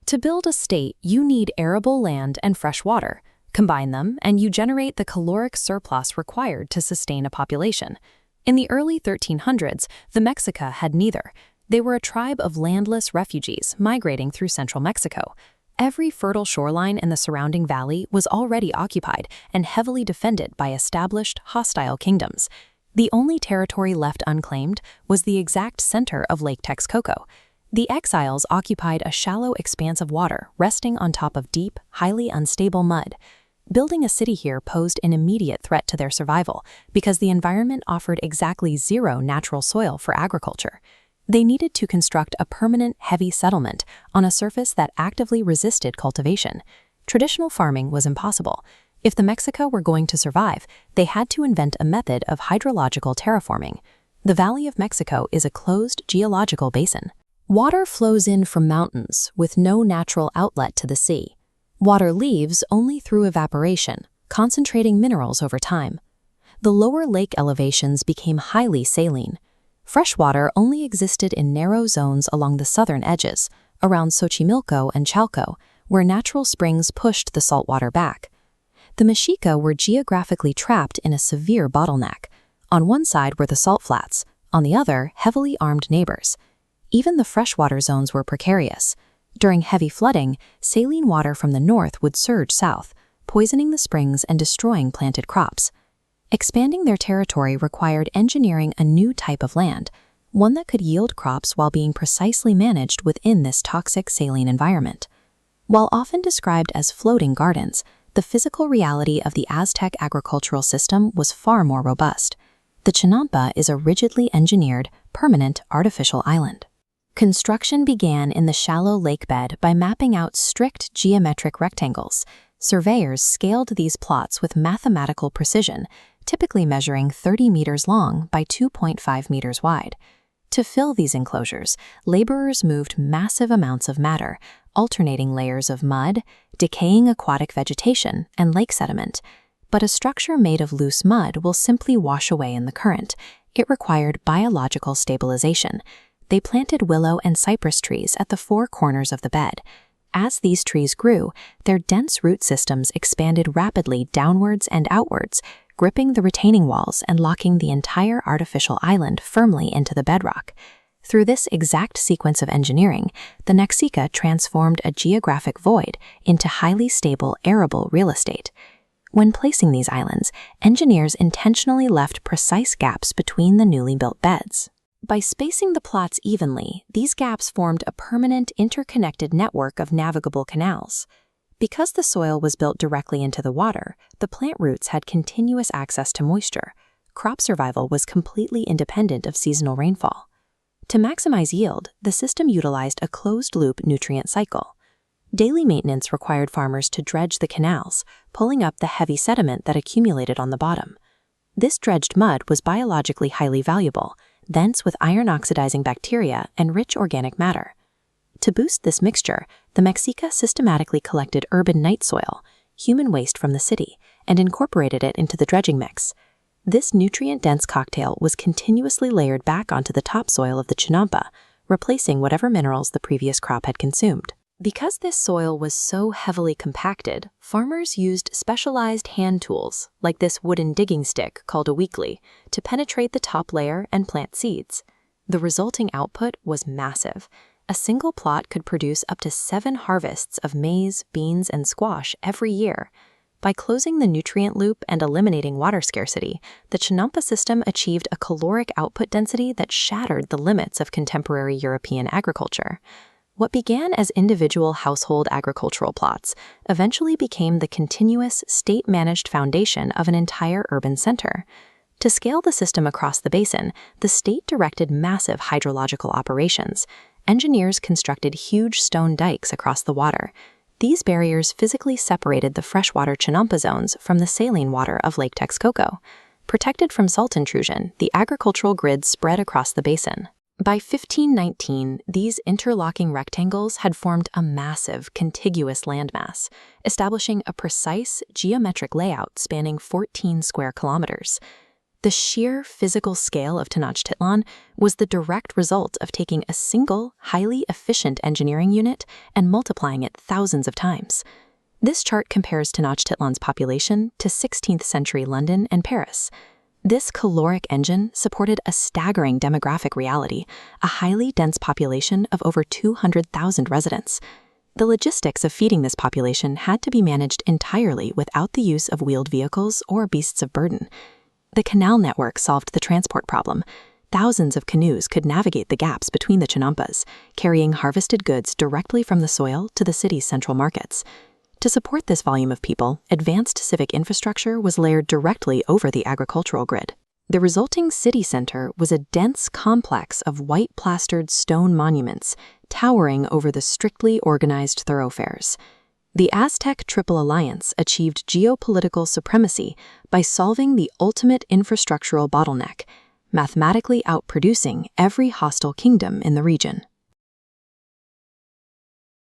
To build a state, you need arable land and fresh water. Combine them, and you generate the caloric surplus required to sustain a population. In the early 1300s, the Mexica had neither. They were a tribe of landless refugees migrating through central Mexico. Every fertile shoreline in the surrounding valley was already occupied and heavily defended by established, hostile kingdoms. The only territory left unclaimed was the exact center of Lake Texcoco. The exiles occupied a shallow expanse of water resting on top of deep, highly unstable mud. Building a city here posed an immediate threat to their survival because the environment offered exactly zero natural soil for agriculture. They needed to construct a permanent, heavy settlement on a surface that actively resisted cultivation. Traditional farming was impossible. If the Mexica were going to survive, they had to invent a method of hydrological terraforming. The Valley of Mexico is a closed geological basin. Water flows in from mountains with no natural outlet to the sea. Water leaves only through evaporation, concentrating minerals over time. The lower lake elevations became highly saline. Fresh water only existed in narrow zones along the southern edges, around Xochimilco and Chalco, where natural springs pushed the saltwater back. The Mexica were geographically trapped in a severe bottleneck. On one side were the salt flats, on the other, heavily armed neighbors. Even the freshwater zones were precarious. During heavy flooding, saline water from the north would surge south, poisoning the springs and destroying planted crops. Expanding their territory required engineering a new type of land, one that could yield crops while being precisely managed within this toxic saline environment. While often described as floating gardens, the physical reality of the Aztec agricultural system was far more robust. The Chinampa is a rigidly engineered, permanent, artificial island. Construction began in the shallow lakebed by mapping out strict geometric rectangles. Surveyors scaled these plots with mathematical precision, typically measuring 30 meters long by 2.5 meters wide. To fill these enclosures, laborers moved massive amounts of matter, alternating layers of mud, decaying aquatic vegetation, and lake sediment. But a structure made of loose mud will simply wash away in the current. It required biological stabilization. They planted willow and cypress trees at the four corners of the bed. As these trees grew, their dense root systems expanded rapidly downwards and outwards, gripping the retaining walls and locking the entire artificial island firmly into the bedrock. Through this exact sequence of engineering, the Mexica transformed a geographic void into highly stable, arable real estate. When placing these islands, engineers intentionally left precise gaps between the newly built beds. By spacing the plots evenly, these gaps formed a permanent, interconnected network of navigable canals. Because the soil was built directly into the water, the plant roots had continuous access to moisture. Crop survival was completely independent of seasonal rainfall. To maximize yield, the system utilized a closed-loop nutrient cycle. Daily maintenance required farmers to dredge the canals, pulling up the heavy sediment that accumulated on the bottom. This dredged mud was biologically highly valuable, dense with iron-oxidizing bacteria and rich organic matter. To boost this mixture, the Mexica systematically collected urban night soil, human waste from the city, and incorporated it into the dredging mix. This nutrient-dense cocktail was continuously layered back onto the topsoil of the Chinampa, replacing whatever minerals the previous crop had consumed. Because this soil was so heavily compacted, farmers used specialized hand tools, like this wooden digging stick called a weekly, to penetrate the top layer and plant seeds. The resulting output was massive. A single plot could produce up to 7 harvests of maize, beans, and squash every year. By closing the nutrient loop and eliminating water scarcity, the Chinampa system achieved a caloric output density that shattered the limits of contemporary European agriculture. What began as individual household agricultural plots eventually became the continuous, state-managed foundation of an entire urban center. To scale the system across the basin, the state directed massive hydrological operations. Engineers constructed huge stone dikes across the water. These barriers physically separated the freshwater Chinampa zones from the saline water of Lake Texcoco. Protected from salt intrusion, the agricultural grid spread across the basin. By 1519, these interlocking rectangles had formed a massive, contiguous landmass, establishing a precise, geometric layout spanning 14 square kilometers. The sheer physical scale of Tenochtitlan was the direct result of taking a single, highly efficient engineering unit and multiplying it thousands of times. This chart compares Tenochtitlan's population to 16th century London and Paris. This caloric engine supported a staggering demographic reality, a highly dense population of over 200,000 residents. The logistics of feeding this population had to be managed entirely without the use of wheeled vehicles or beasts of burden. The canal network solved the transport problem. Thousands of canoes could navigate the gaps between the chinampas, carrying harvested goods directly from the soil to the city's central markets. To support this volume of people, advanced civic infrastructure was layered directly over the agricultural grid. The resulting city center was a dense complex of white-plastered stone monuments towering over the strictly organized thoroughfares. The Aztec Triple Alliance achieved geopolitical supremacy by solving the ultimate infrastructural bottleneck, mathematically outproducing every hostile kingdom in the region.